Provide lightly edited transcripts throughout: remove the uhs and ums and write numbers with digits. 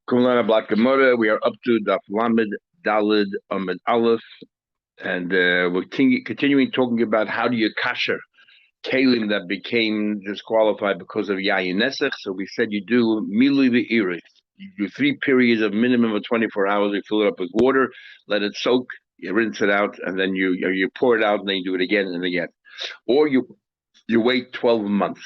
Kumlana Black Gemara. We are up to Daf Lamed Dalid Amid Aleph, and we're continuing talking about how do you kasher kalim that became disqualified because of yayin nesach. So we said you do milui v'irith. You do 3 periods of minimum of 24 hours. You fill it up with water, let it soak, you rinse it out, and then you pour it out, and then you do it again and again, or you wait 12 months.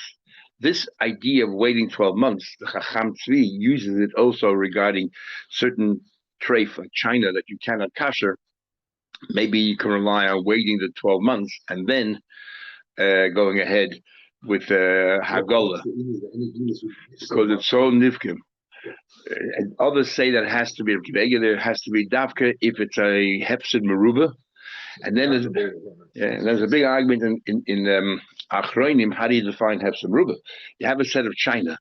This idea of waiting 12 months, the Chacham Tzvi uses it also regarding certain treif like China that you cannot kasher. Maybe you can rely on waiting the 12 months and then going ahead with Hagolah because it's so nifkim. And others say that it has to be there has to be dafka if it's a hefsid meruba. And then there's a big argument in Achronim. How do you define hefsid meruba? You have a set of china,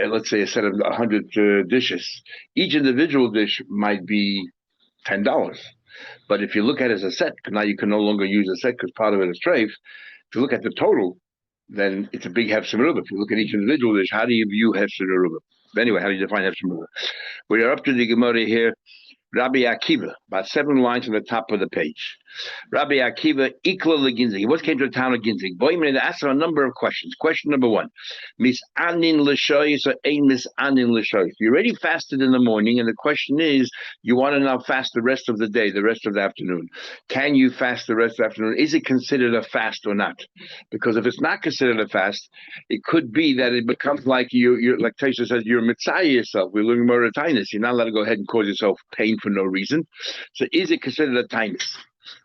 let's say a set of 100 dishes. Each individual dish might be $10, but if you look at it as a set, now you can no longer use a set because part of it is treif. If you look at the total, then it's a big hefsid meruba. If you look at each individual dish, how do you view hefsid meruba? Anyway, how do you define hefsid meruba? We are up to the Gemara here. Rabbi Akiva, about 7 lines on the top of the page. Rabbi Akiva, Ikla leGinzig. He once came to the town of Ginzig. Boy, asked him a number of questions. Question number 1: Misanin l'shoyis or ein misanin l'shoyis? You already fasted in the morning, and the question is, you want to now fast the rest of the day, the rest of the afternoon. Can you fast the rest of the afternoon? Is it considered a fast or not? Because if it's not considered a fast, it could be that it becomes like you're like Taisha says, you're mitzvah yourself. We're learning more tinus. You're not allowed to go ahead and cause yourself pain for no reason. So is it considered a tinus?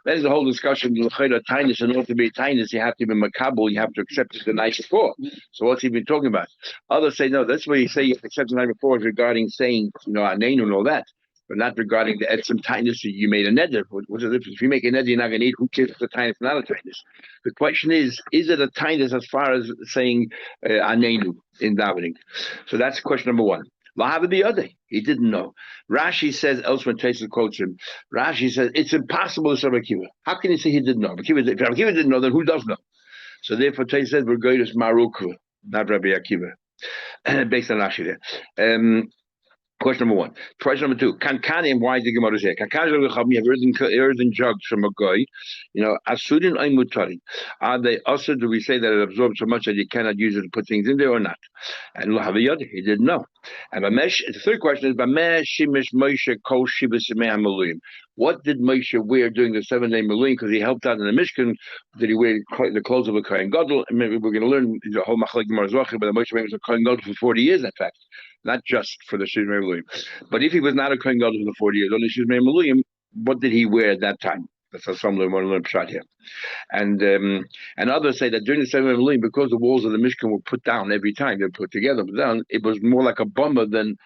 There's a whole discussion. Tinus, in order to be tinus, you have to be makabel. You have to accept it the night before. So what's he been talking about? Others say no. That's what you say. You have to accept the night before is regarding saying anenu and all that, but not regarding the etzem tinus. You made a neder. What's the difference? If you make a neder, you're not going to eat. Who cares if the tinus not a tinus? The question is it a tinus as far as saying anenu in davening? So that's question number 1. He didn't know. Rashi says elsewhere, Taisa quotes him. Rashi says it's impossible to serve Akiva. How can you say he didn't know? If Akiva didn't know, then who does know? So therefore, Taisa says we're going to Marukva, not Rabbi Akiva, based on Rashi there. Question number 1. Question number 2. Kankanim, why is the Gemara here? Kankanim, you have earthen jugs from a guy. Asudin Aimutari. Are they also, do we say that it absorbs so much that you cannot use it to put things in there or not? And Lahaviyad, he didn't know. And the third question is, Bamesh Shimish Moshe Kol Shibas Maluim. What did Moshe wear during the 7-day Maluim? Because he helped out in the Mishkan. Did he wear the clothes of a Kohen Gadol? And maybe we're going to learn the whole Machlek Gemara Zochim, but Moshe was a Kohen Gadol for 40 years, in fact. Not just for the Shizmei Maluyim. But if he was not a Kohen Gadol for the 40 years, only Shizmei Maluyim, what did he wear at that time? That's how some learn shot here. And others say that during the 7 Maluyim, because the walls of the Mishkan were put down every time, they were put together, but down, it was more like a bummer than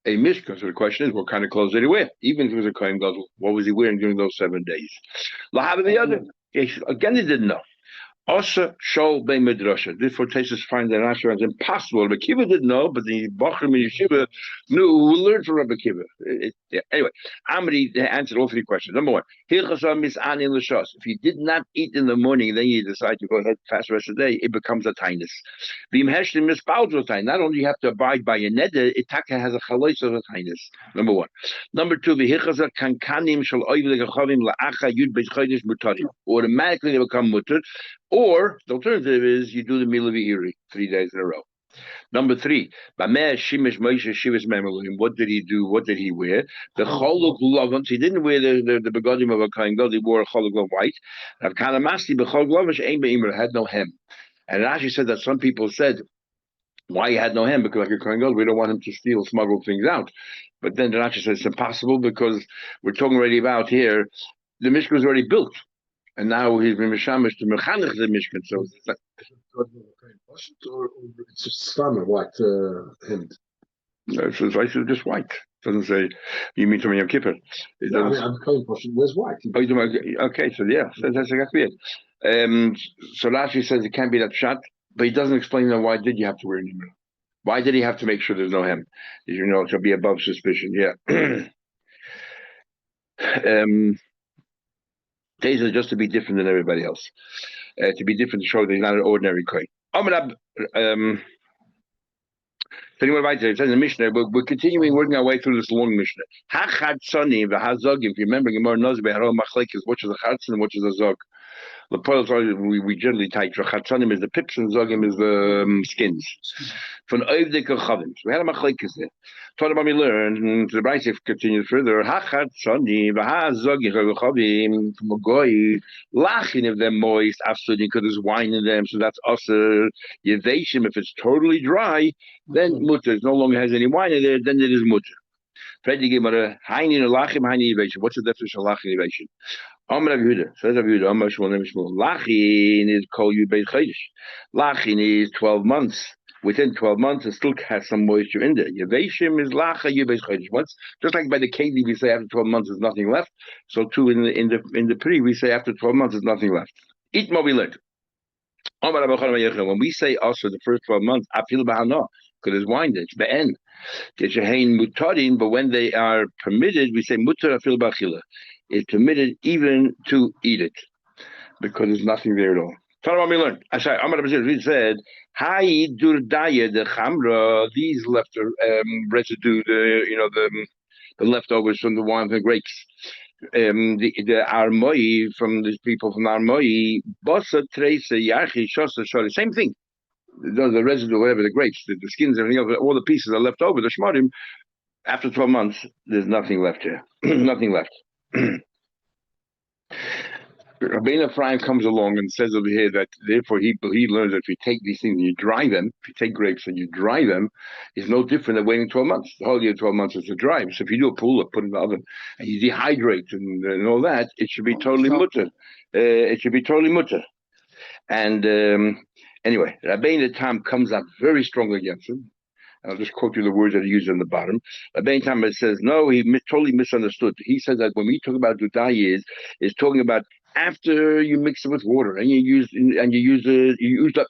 a Mishkan. So the question is, what kind of clothes did he wear? Even if he was a Kohen Gadol, what was he wearing during those 7 days? Lahav the other. Again, he didn't know. Also, Shol Bei Midrasha. This for Tesis find that Rashi is impossible. Rabbi Kiva didn't know, but the Bachrim and Yeshiva knew who learned from Rabbi Kiva. Anyway, Amri answered all 3 questions. Number 1, if you did not eat in the morning, then you decide to go ahead and fast the rest of the day, it becomes a tinus. Not only you have to abide by a neder, it has a chalois of a tinus. Number 1. Number 2, automatically they become mutter. Or the alternative is you do the Mila V'iri 3 days in a row. Number 3, what did he do? What did he wear? The choluk lovans. He didn't wear the begodim of a kohen gadol. He wore a choluk of white. Had no hem. And Rashi said that some people said, why he had no hem? Because like a kohen gadol, we don't want him to smuggle things out. But then Rashi says it's impossible because we're talking already about here, the Mishkan was already built. And now he's been mishamish to mechanech the Mishkan. So it's like, or it's just stam a white hint. No, it says just white. It doesn't say you mean something Yom Kippur. It doesn't. I'm kohen portion. Where's white? Okay, so yeah, that's exactly it. So Rashi says it can't be that shot, but he doesn't explain why did you have to wear an imra? Why did he have to make sure there's no hem? It should be above suspicion. Yeah. Days are just to be different than everybody else. To be different to show that he's not an ordinary kohen. It says in the Mishnah, we're continuing working our way through this long Mishnah. Ha-chatzonim v'ha-zogim. If you remember, Gemara knows about how machlekes, which is a chatzon and which is a zog. The pearls we generally take. Chatzonim is the pips and zogim is the skins. From oivdik chavim. We had a machlekes there. Talking about we learn. The Brayse continues further. Ha-chatzonim v'ha-zogim chavim from a goy. Lachin if they're moist, absolutely because there's wine in them, so that's aser. Yeveshim if it's totally dry, then mutter. It no longer has any wine in there, then it is mutter. What's the definition of lachin yeveshim? Amar Rav Yehuda, says Rav Yehuda, Amar Shmuel Nemi Shmuel. Lachin is kol yubei chodesh. Lachin is 12 months. Within 12 months, it still has some moisture in there. Yeveshim is lacha yubei chodesh. Once, just like by the keli, we say after 12 months there's nothing left. So too in the pri, we say after 12 months there's nothing left. Eat more we learned. When we say also the first 12 months, afil b'hana, because there's wine there, it's be'en. But when they are permitted, we say mutar afil b'achila. It's permitted even to eat it because there's nothing there at all. Tell me what we learned. We said, "Hai durdaya the chamra." These left residue, the leftovers from the wine and the grapes. The armoi from these people from armoi, bosa tresa yachi shosa shori. Same thing. The residue, whatever the grapes, the skins, everything else, all the pieces are left over. The shmarim. After 12 months, there's nothing left here. Nothing left. Rabbeinu Ephraim comes along and says over here that therefore he learns that if you take these things and you dry them, if you take grapes and you dry them, it's no different than waiting 12 months. The whole year 12 months is to dry. So if you do a pull-up, put it in the oven, and you dehydrate and all that, it should be totally mutter. It should be totally mutter. And anyway, Rabbeinu Tam comes up very strongly against him. I'll just quote you the words that he used on the bottom. Rabbeinu Tam says, no, he totally misunderstood. He said that when we talk about dudai is talking about after you mix it with water and you used up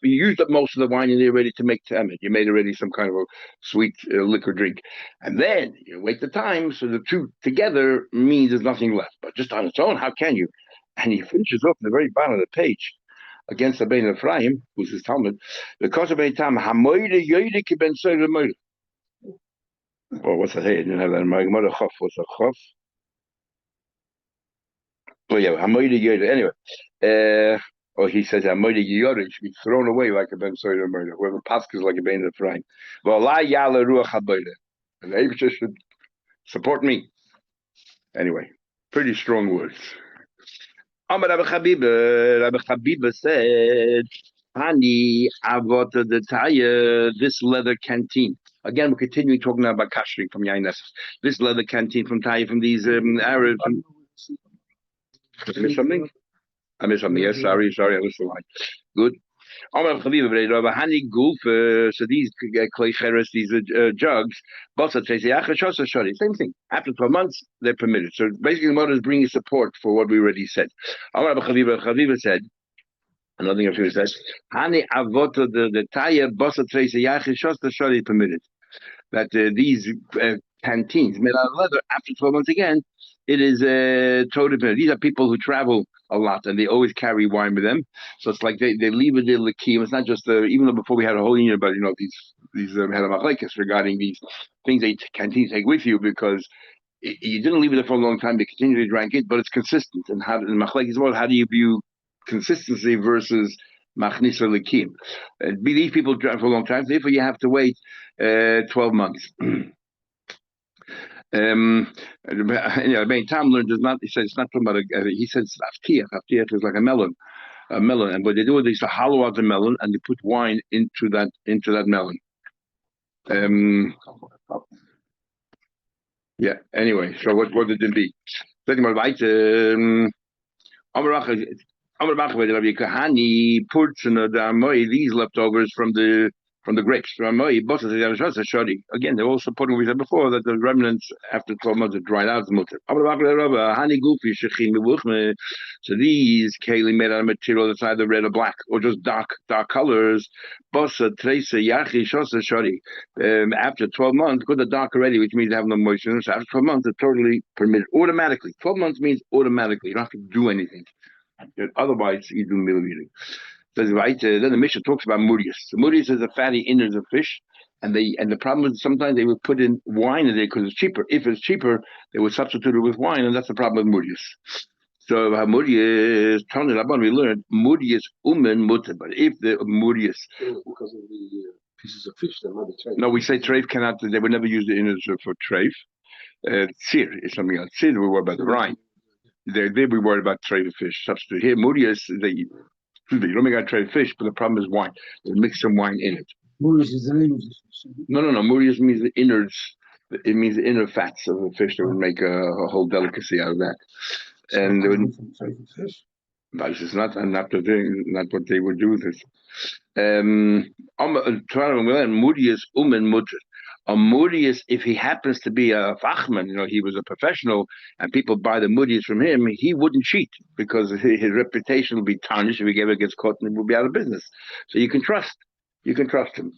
most of the wine and they're ready to make tamet. You made already some kind of a sweet liquor drink, and then you wait the time. So the two together means there's nothing left. But just on its own, how can you? And he finishes off at the very bottom of the page against the Rabbeinu Ephraim, who's his Talmud. Because of Rabbeinu Tam, hamoide yoydik ben soiv moide. Well, what's that? Hey, I didn't have that in my Gemara. Chof, what's a chof? Oh yeah, hamoide yoydik. Anyway, or he says hamoide yoydik should be thrown away like a ben soiv moide. Whoever passes like a Rabbeinu Ephraim. Well, la yala ruach haboide. And the Eibush should support me. Anyway, pretty strong words. Rabbi Chabiba said, Hani Avodah Zarah, this leather canteen. Again, we're continuing talking about kashering from Yain. This leather canteen from Taya, from these Arabs. Did I miss something? I missed something. Yes, sorry, I missed the line. Good. So these clay cheres, these jugs, same thing. After 12 months, they're permitted. So basically, the mother is bringing support for what we already said. Chaviva said, another thing Chaviva says, Hani avota the taya bosa tresa yachid shosta shari permitted. That these canteens made out of leather after 12 months again, it is totally permitted. These are people who travel a lot and they always carry wine with them. So it's like they leave it in lakim. It's not just even though before we had a whole union about these had a machlekes regarding these things they canteens take with you because you didn't leave it there for a long time. They continually drank it, but it's consistent. And how in machlekes well, how do you view consistency versus machnisa lakim? These people drank for a long time, therefore you have to wait 12 months. Tom learned does not. He says it's not talking about. He says aftiach. Aftiach is like a melon, and what they do is they hollow out the melon and they put wine into that melon. Yeah. Anyway, so what did it be? These leftovers from the grapes. Again, they're all supporting what we said before that the remnants after 12 months are dried out. So these keli made out of material that's either red or black or just dark colors. After 12 months, because they're dark already, which means they have no moisture. So after 12 months, they're totally permitted automatically. 12 months means automatically. You don't have to do anything. Otherwise, you do middle eating. Then the Mishnah talks about murius. So murius is the fatty innards of fish. And the problem is sometimes they would put in wine in there because it's cheaper. If it's cheaper, they would substitute it with wine, and that's the problem with murius. So murius, Tony Rabban, we learned murius umen mutter. But if the murius, because of the pieces of fish, that might be treif. No, we say treif cannot. They would never use the innards for treif. Tsir is something else. Tsir, we worry about the rind. They we worried about treif fish substitute. Here murius, they don't make out treif fish, but the problem is wine. They mix some wine in it. Murius is the name of the fish. No. Murius means the innards. It means the inner fats of the fish that would make a whole delicacy out of that. So And they would, fish. but this is not the thing, not what they would do with this. Murius mutter. A Murius, if he happens to be a fachman, he was a professional, and people buy the Murius from him, he wouldn't cheat because his reputation would be tarnished if he ever gets caught, and he would be out of business. So you can trust him.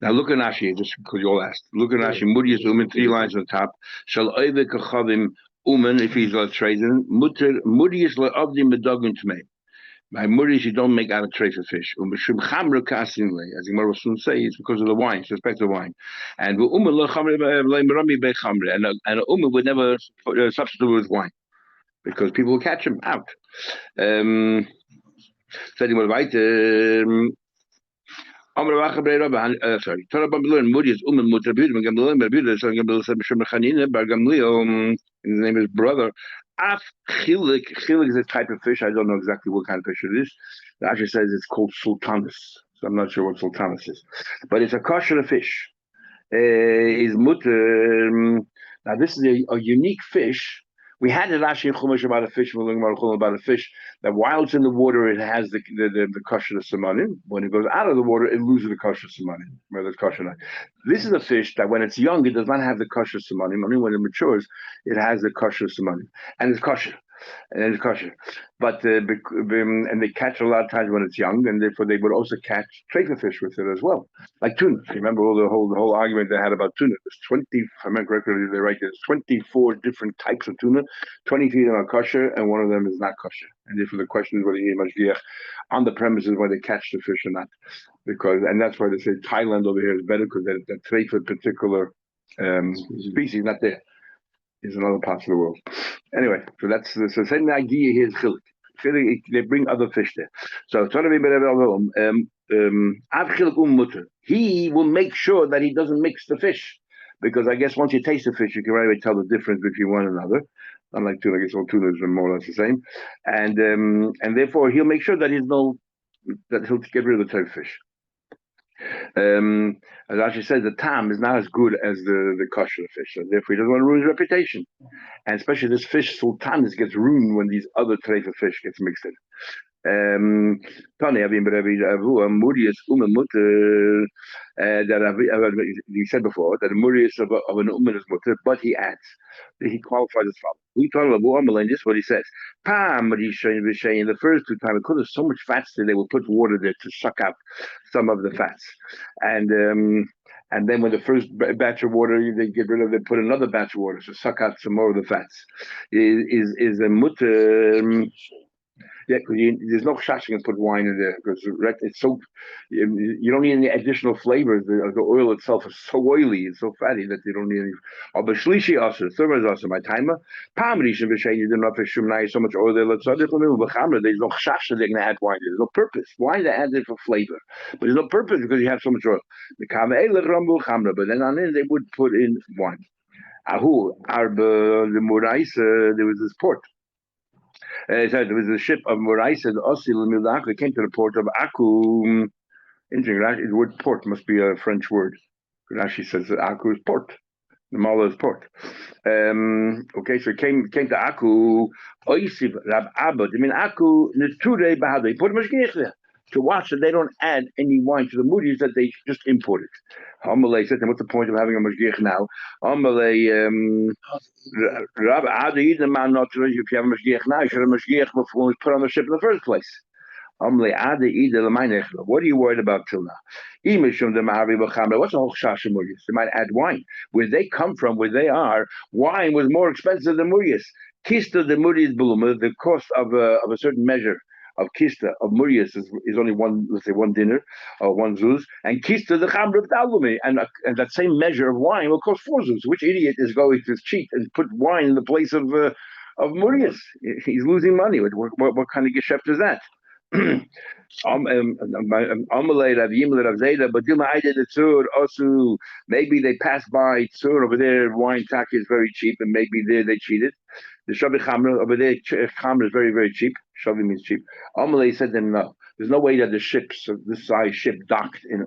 Now look at Rashi, just because you all asked. Look at Rashi, Murius umen, 3 lines on the top. Shall oive kachavim umen, if he's a trading, Murius le'avdim medagim tmei. By Murius, you don't make out of tray for fish. As the Gemara will soon say, it's because of the wine, suspect the wine. And a would never substitute with wine because people will catch him out. Sorry. His name is brother. Chilik is a type of fish. I don't know exactly what kind of fish it is. It actually says it's called sultanas. So I'm not sure what sultanas is. But it's a kosher fish. Is mutter. Now this is a unique fish. We had it Rashi in Chumash about a fish, about a fish that while it's in the water, it has the kosher samanim. When it goes out of the water, it loses the kosher samanim. Where there's kosher. This is a fish that when it's young, it does not have the kosher samanim. Only when it matures, it has the kosher samanim, and it's kosher. But and they catch a lot of times when it's young, and therefore they would also catch treif fish with it as well, like tuna. Remember all the whole argument they had about tuna. There's 20, if I remember correctly, they write there's 24 different types of tuna. 23 of them are kosher, and one of them is not kosher. And therefore the question is whether you mashgiach on the premises where they catch the fish or not, and that's why they say Thailand over here is better because that treif particular species not there. Is another part of the world. Anyway, so that's the same idea here is chilik. They bring other fish there. So he will make sure that he doesn't mix the fish, because I guess once you taste the fish, you can right away tell the difference between one another. Unlike tuna, I guess all tunas are more or less the same, and therefore he'll make sure that he'll get rid of the type of fish. As Rashi says, the tam is not as good as the kosher fish, so therefore he doesn't want to ruin his reputation. And especially this fish, sultanas, gets ruined when these other type of fish gets mixed in. That he said before that the murius of an uman is mutter, but he adds, he qualifies as follows. We talk about this is what he says. In the first 2 times, because there's so much fats there, they will put water there to suck out some of the fats, and then when the first batch of water they get rid of, they put another batch of water to suck out some more of the fats. Is a mutter. Yeah, because there's no chash you can put wine in there because it's so you don't need any additional flavors. The oil itself is so oily and so fatty that you don't need any. But shlishi also, third one is also my timer. Palm rishon v'shein, you didn't have to shumnai so much oil there. Let's say there's no chash that they're going to add wine. There's no purpose. Why they add it for flavor? But there's no purpose because you have so much oil. But then on it they would put in wine. Ahu arba the murais. There was this port. There was a ship of Moraisa, the Osil Milak, that came to the port of Aku. Interesting, the word port must be a French word. Rashi says that Aku is port. The Mala is port. Okay, so it came to Aku. Oisiv Rab Abba. I mean, Aku, Neture Bahad. They put Mashgiach there to watch that they don't add any wine to the moodies that they just imported. Amalei said, what's the point of having a mashgiach now? Amalei, Rab Adi, the man not to, if you have a mashgiach now, you should have a mashgiach before it was put on the ship in the first place. Amalei Adi, what are you worried about till now? What's the whole shash in moodies? They might add wine. Where they come from, where they are, wine was more expensive than moodies. Kista the moodies buluma, the cost of a certain measure of kista of murias is only one, let's say one dinner or one zuz, and kista the chamr of dalumi, and that same measure of wine will cost 4 zuz. Which idiot is going to cheat and put wine in the place of murias? He's losing money. What kind of geschäft is that? Maybe they passed by tzur over there. Wine taka is very cheap, and maybe there they cheated. The shavi chamra over there, chamra is very, very cheap. Shavi means cheap. Amalei said then no. There's no way that the ships of this size ship docked in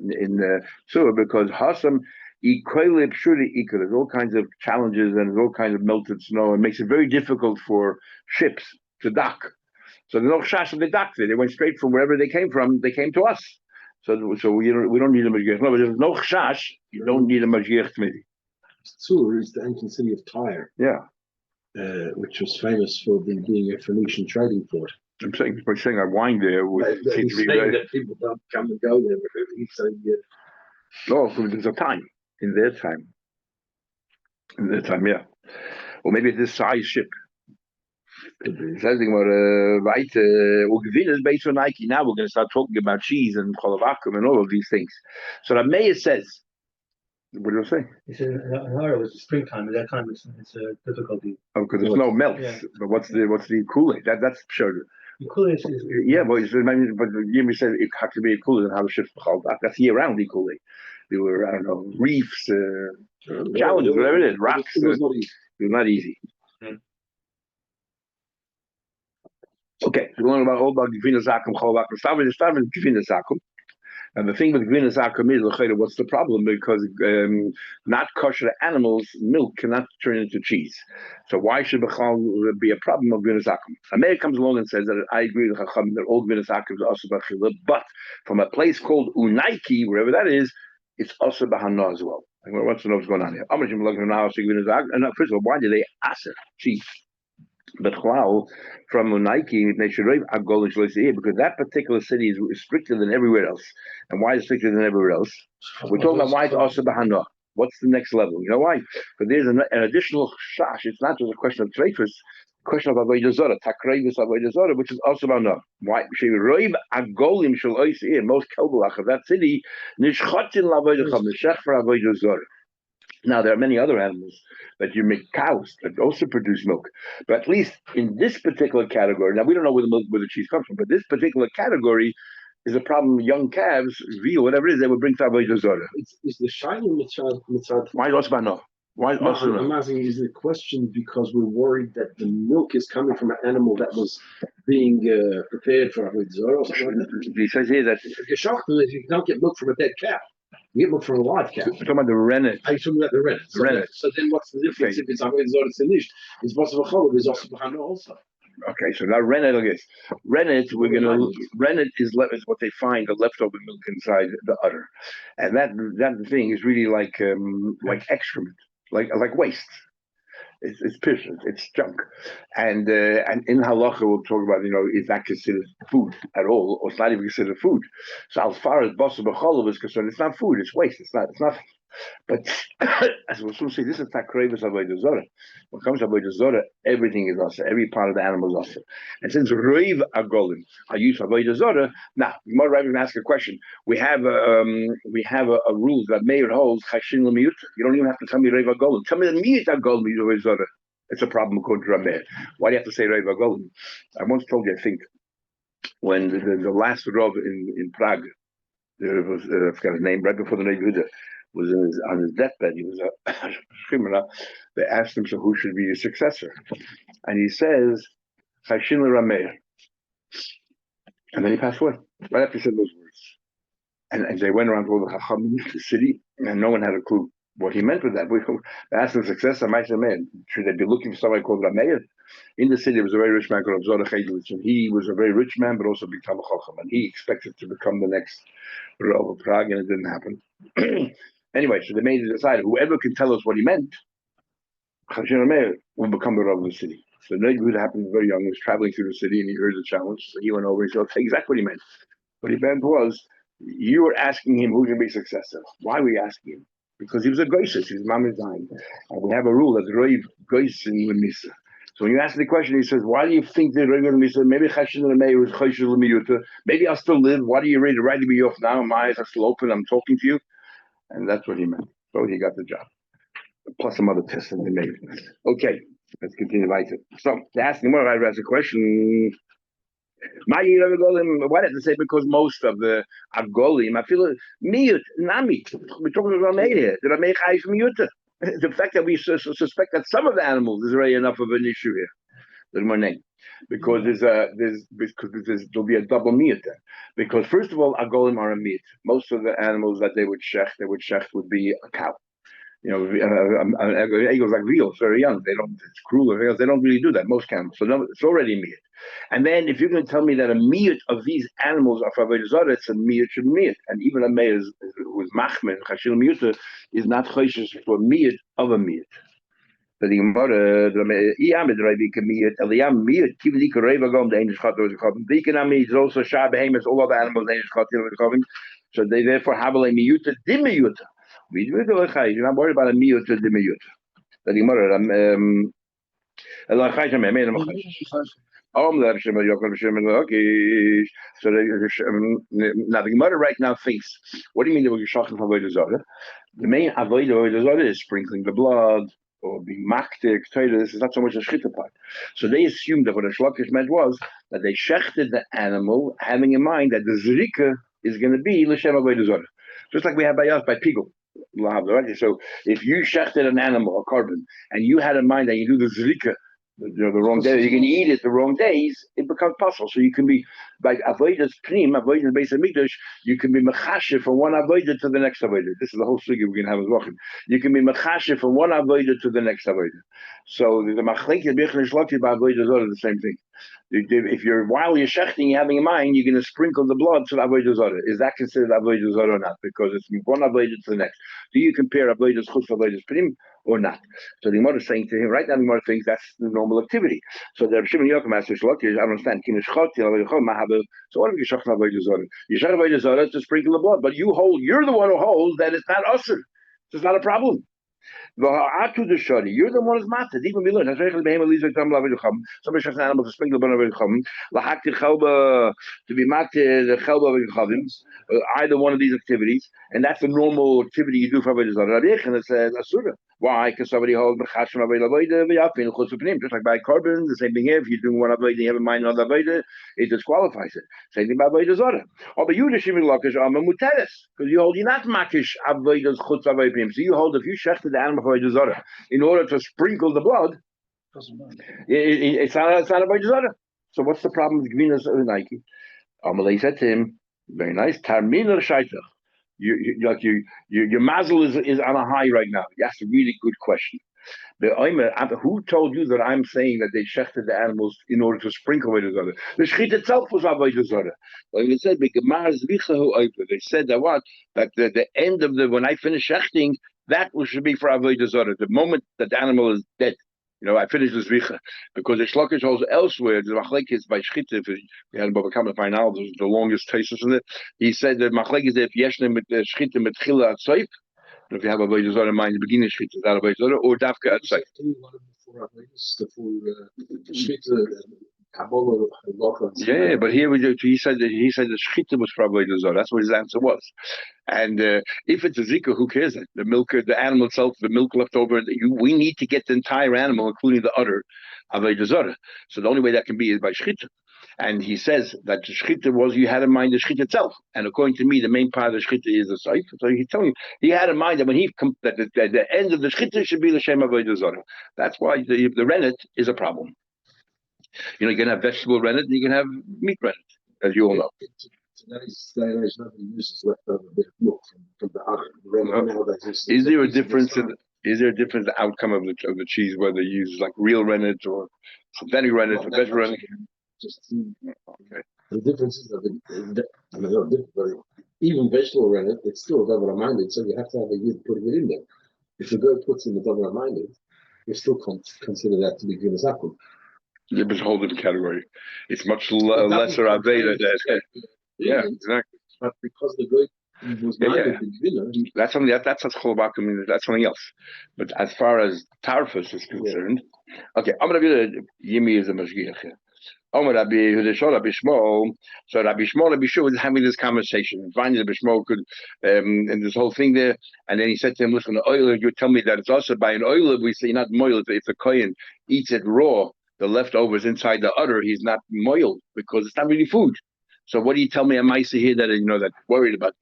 tzur because hasam. There's all kinds of challenges and there's all kinds of melted snow. It makes it very difficult for ships to dock. So there's no chash of the dock there. They went straight from wherever they came from. They came to us. So we don't need a mashgiach. No, but there's no chash. You don't need a mashgiach committee. Tzur is the ancient city of Tyre. Yeah. Which was famous for being a Phoenician trading port. I'm saying our wine there would seem to be that people don't come and go there. No, so there's a time in their time. Yeah. Or maybe this size ship. Something more right is based on Nike. Now we're going to start talking about cheese and cholavakum and all of these things. So the mayor says, what do you say? He said in it was springtime. At that time, it's a difficulty. Oh, because there's no melt. Yeah. But what's the Kool-Aid? That's sure. The Kool-Aid is yeah, but Jimmy said it had to be a Kool-Aid and how the ship's called. That's year-round the Kool-Aid. There were, I don't know, reefs, challenges, whatever it is, rocks. It was not easy. Mm-hmm. Okay, so we're learning all about Gvina Zakum, Cholavakum. Start with Gvina Zakum. And the thing with Gvina Zakum is, what's the problem? Because not kosher animals' milk cannot turn into cheese. So why should there be a problem of Gvina Zakum? America comes along and says that I agree with Chacham that all Gvina Zakum is also b'chila, but from a place called Unaiki, wherever that is, it's also b'hana as well. I want to know what's going on here. And first of all, why do they ask cheese? But from Unaiki, they should because that particular city is stricter than everywhere else. And why is it stricter than everywhere else? We're talking about why it's also bahana. What's the next level? You know why? But there's an additional shash. It's not just a question of treifus, question of Avodah Zarah, takreivus Avodah Zarah, which is also bahana. Why? Most kelbalach of that city, nishchatin lavodah cham, nishach for Avodah Zarah. Now, there are many other animals that you make cows that also produce milk. But at least in this particular category, now we don't know where the cheese comes from, but this particular category is a problem. Young calves, veal, whatever it is, they would bring to Avodah Zarah. Is the shayla mitzad? Why osbano? Why osbano? I'm asking, is the question because we're worried that the milk is coming from an animal that was being prepared for Avodah Zarah or something like that? He says here that if you don't get milk from a dead cow. You get milk from a live cow. You're talking about the rennet. I'm talking about the rennet. So then what's the difference if it's Avodah Zarah Tzinish? It's possible there's also Bahana also. Okay, so now rennet, I guess. Rennet is what they find, the leftover milk inside the udder. And that thing is really like excrement, like waste. It's pish, it's junk, and in halacha we'll talk about is that considered food at all, or it's not even considered food. So as far as basar b'cholov is concerned, it's not food, it's waste. It's nothing. But as we'll soon see, this is takreivus Avodah Zarah. When it comes to Avodah Zarah, everything is also every part of the animal is also. And since reiv agolim are used for Avodah Zarah, now you might even ask a question. We have a rule that Meir holds chashin l'miyut. You don't even have to tell me reiv agolim. Tell me the miyut agolim is Avodah Zarah. It's a problem according to Rameir. Why do you have to say reiv agolim? I once told you, I think, when the last Rav in Prague, there was I forgot his name, right before the Neiv Yehuda was on his deathbed. He was a shemana. They asked him, so who should be his successor? And he says, Chashin Rameir. And then he passed away. Right after he said those words. And they went around to all the Chachamim, the city, and no one had a clue what he meant with that. They asked him successor, I said, man, should they be looking for somebody called Rameir? In the city, there was a very rich man called Avodah Zarah Daf, and he was a very rich man, but also become a Chacham. And he expected to become the next Rav of Prague, and it didn't happen. Anyway, so they made it decide whoever can tell us what he meant, Chashin Rameir will become the Rav of the city. So the Neiv happened very young, he was traveling through the city, and he heard the challenge, so he went over and said, I'll tell you exactly what he meant. What he meant was, you were asking him who's going to be successor. Why were you asking him? Because he was a goysis, his mom is dying. And we have a rule that Roiv goysin l'misa. So when you ask the question, he says, why do you think they're going to be so? Maybe maybe I'll still live. Why do you ready to write me off now? My eyes are still open. I'm talking to you. And that's what he meant. So he got the job. Plus some other tests that they made. Okay, let's continue later. So they asked him, well, I asked a question. Why did they say? Because most of the Agolim, I feel mute, namit. We're talking about here. Did I make high from mute? The fact that we suspect that some of the animals is already enough of an issue here. There's more name. Because there'll be a double meat there. Because first of all, Agolim are a meat. Most of the animals that they would shecht would be a cow. You know, eagles like reals, very young. They don't. It's cruel. They don't really do that. Most camels. So no, it's already meat. And then if you're going to tell me that a meat of these animals are Avodah Zarah, it's a meat should meat. And even a meat who is machmer chashil miyuta is not choishes for meat of a meat. But the Gemara, the Rabbi Kamiyat, Eliyam Miyat, Kivli Kareva Gom, the English Chat was coming. Dekanami is also Shah Behemoth, all other animals, the English Chat was coming. So they therefore have a Miyuta, Dimiyuta. You're not worried about a Miyuta, Dimiyuta. The Gemara, so now the Gemara right now thinks, what do you mean that we're shocking from Avodah Zarah? The main Avodah Zarah is sprinkling the blood, or being maktik, this is not so much a shchita part. So they assumed that what a shlokish meant was that they shechted the animal, having in mind that the zrika is going to be l'shem avodah zarah, just like we have by us by pigul. So if you shechted an animal, a carbon, and you had in mind that you do the zrika, the wrong day, you can eat it the wrong days, it becomes possible. So you can be like avodas pnim, avodas base of mikdash. You can be mechashe from one avodah to the next avodah. This is the whole sugi we're gonna have as well. You can be mechashe from one avodah to the next avodah. So the machlek and bechner shlaki by avodah are the same thing. If you're while you're shechting, you're having in mind, you're going to sprinkle the blood to the avodah zarah. Is that considered avodah zarah or not? Because it's from one avodah to the next. Do you compare avodah chutz avodah pnim or not? So the Gemara is saying to him right now. The Gemara thinks that's the normal activity. So the Shimon Yochim asks, "I don't understand. So what if you shechting avodah zarah? You shech avodah zarah to sprinkle the blood, but you're the one who holds that it's not usher. So it's not a problem. You're the one who's matzed. Even we learned. Somebody shechs an animal to sprinkle the blood to be matzed the chelba. Either one of these activities, and that's the normal activity you do for Avodah Zarah. And it's asura. Why? Because somebody holds mechashim avodah just like by carbon. The same thing here. If you're doing one avodah, you have in mind another avodah, it disqualifies it. Same thing about Avodah Zarah. Or by you the shivin lakish ama muteres, because you hold you're not makish avodah chutz avodah. So you hold if you shechted the animal for Avodah Zarah in order to sprinkle the blood, it's not Avodah Zarah. So what's the problem with Gvinas Nike? Amalei said to him, very nice. Tarmina shaitach. Your mazel is on a high right now. That's a really good question. Who told you that I'm saying that they shechted the animals in order to sprinkle Avodah Zarah? The shechit itself was Avodah Zarah. They said they said that what? That the end of when I finish shechting, that should be for Avodah Zarah. The moment that the animal is dead. I finished the zvicha because the shlokish holds elsewhere. The machlekes by shchita. We had Baba Kama find out the longest cases in it. He said that machlekes if yeshne mit shchita mit chila at seif. If you have a Avodah Zarah in mind, the beginning shchita that Avodah Zarah or dafka at seif. Yeah, but here he said that the shchita was for Avodah Zarah. That's what his answer was. And if it's a zika, who cares? The milk, the animal itself, the milk left over. We need to get the entire animal, including the udder, Avodah Zarah. So the only way that can be is by shchita. And he says that the shchita was you had in mind the shchita itself. And according to me, the main part of the shchita is the seif. So he's telling you he had in mind that when that the end of the shchita should be the shem Avodah Zarah. That's why the rennet is a problem. You can have vegetable rennet and you can have meat rennet, as you all know. Today's nobody uses leftover bit of milk from the oven. Is there a difference in the outcome of the cheese whether you use like real rennet or synthetic rennet or vegetable rennet? Okay. The difference is that even vegetable rennet, it's still double minded, so you have to have a yid putting it in there. If the girl puts in the double minded, you still consider that to be guinness apple. Yeah, but it's a whole different category. It's much lesser aveda. Yeah, exactly. But because the guy It was Yeah, minded the Gvila. That's something that's that's something else. But as far as Tarfus is concerned, okay, I'm gonna be Yimi is a Mashgiach here. Rabbi Shmuel. So Rabbi Shmuel was having this conversation. And finally, Rabbi Shmuel could, and this whole thing there. And then he said to him, "Listen, the oil. You tell me that it's also by an oil. We say not moil. If the kohen eats it raw, the leftovers inside the udder, he's not moiled because it's not really food. So what do you tell me? Am I here that that worried about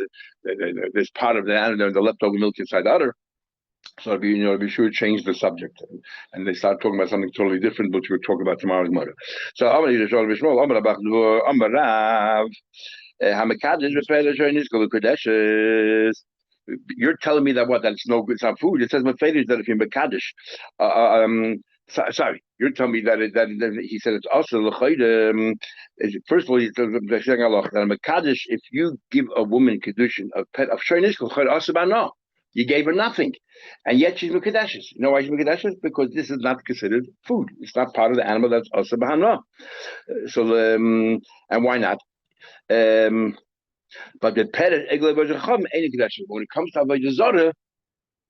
this part of the leftover milk inside the udder?" So be sure to change the subject, and they start talking about something totally different, which we'll talk about tomorrow's mother. So you're telling me that that it's no good, it's not food. It says that if you're Mekadesh, sorry, you're telling me that he said it's also first of all, that Mekadesh, if you give a woman kedushin of pet of no. You gave her nothing, and yet she's mekadeshes. You know why she's mekadeshes? Because this is not considered food. It's not part of the animal that's also b'hana. So, and why not? But the pet ain't mekadeshes. When it comes to Avodah Zarah,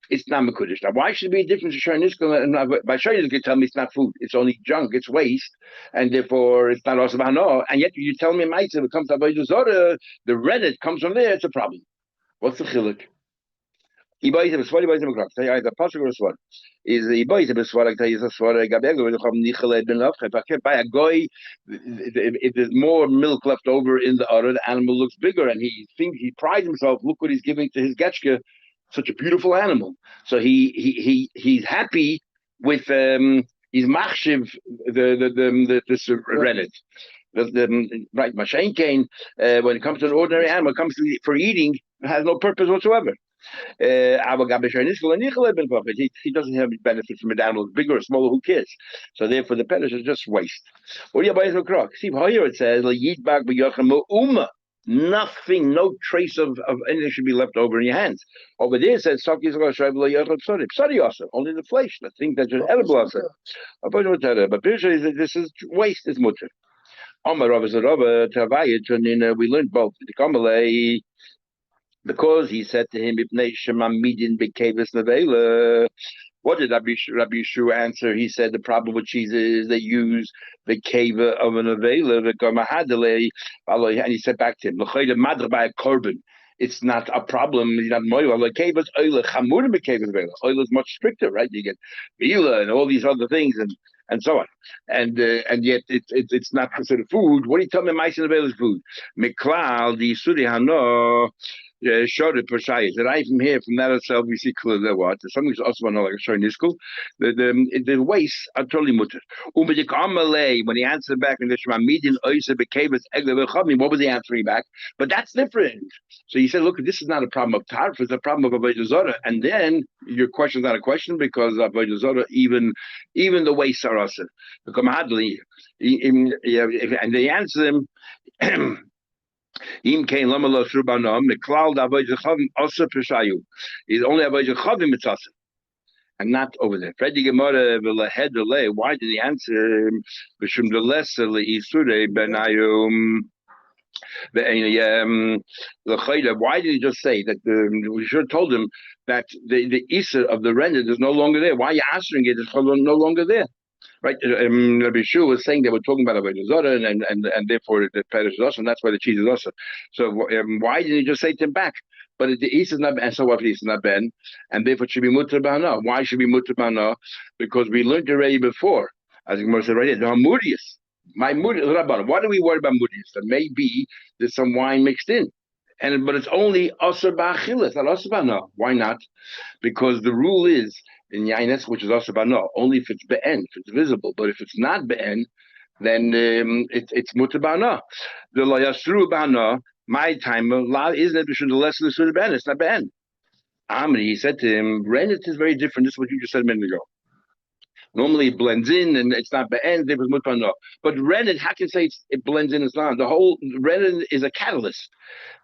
it's not mekudesh. Now, why should there be a difference between Shayniska and by Shayniska? You tell me it's not food. It's only junk. It's waste, and therefore it's not also b'hana. And yet you tell me, Ma'aseh, when it comes to Avodah Zarah, the rennet comes from there. It's a problem. What's the chiluk? The pasuk or sword is the boy the sword like is a sword gabego with nichel ben love by a guy. If there's more milk left over in the udder, the animal looks bigger, and he prides himself. Look what he's giving to his getchke, such a beautiful animal. So he's happy with he's machshiv this rennet. Right, Mashain Kane, when it comes to an ordinary animal, it comes for eating, it has no purpose whatsoever. He doesn't have any benefit from an animal, bigger or smaller, who cares? So therefore, the penish is just waste. What do you buy from croc? See, here it says, nothing, no trace of anything should be left over in your hands. Over there it says, only the flesh, the thing that's just edible. But this is waste, is mutter. We learned both. Because he said to him, what did Rabbi Yeshua answer? He said the problem with cheese is they use the keva of an avela, and he said back to him, by a korban. It's not a problem. It's not moil. Like keva's oil, chamur oil is much stricter, right? You get vila and all these other things, and so on, and yet it's not considered food. What do you tell me? Ma'aser avela is food. Miklal the suri hano. Showed it Pershayas. And from here, from that itself, we see clearly that what something's also like a showing niskel. The wastes are totally mutter. When he answered back in the Shema Midin Oisa Bekavas Eglev, what was he answering back? But that's different. So he said, look, this is not a problem of Tarf, it's a problem of Avodah Zarah. And then your question is not a question because Avodah Zarah, even the wastes are also. And they answer him. Im kein lamalo shurbanom meklal da avodah chavim also peshayu. Is only avodah chavim mitzasa, and not over there. Freddy Gemara v'lehed delay. Why did he answer b'shum delesa leisure benayum? Why did he just say that? We should have told him that the Isa of the rendered is no longer there. Why are you answering it? It's no longer there. Right, Rabbi Yeshua was saying they were talking about Avodah Zarah, and therefore the perish is also, and that's why the cheese is also. So why didn't he just say to him back? But the East is not, and so what? The East is not Ben, and therefore it should be mutter b'hana. Why should be mutter b'hana? Because we learned already before, as Gemara said right here, the hamurius. My murius, why do we worry about murius? That maybe there's some wine mixed in, but it's only aser b'achilas, not aser b'hana. Why not? Because the rule is in Yaines, which is also bano, only if it's be'en, if it's visible. But if it's not be'en, then it's mutter bana. The layasru bana, my time, isn't it the lesson of the be'en? It's not be'en. Amri, he said to him, rennet is very different. This is what you just said a minute ago. Normally it blends in and it's not be'en, it was mutter bana. But rennet, how can you say it blends in Islam? The whole rennet is a catalyst.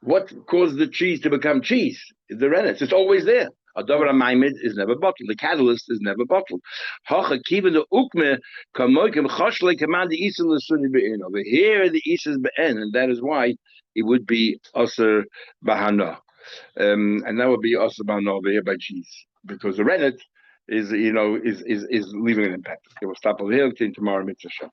What caused the cheese to become cheese? The rennet. It's always there. A davar maimed is never bottled. The catalyst is never bottled. Hacha kiven the ukme kamoikim choshle command the isa l'suni be'in. Over here, the isa is be'en, and that is why it would be aser bahana. And that would be Osman over here by cheese, because the rennet is leaving an impact. It will stop over here until tomorrow mitzvah.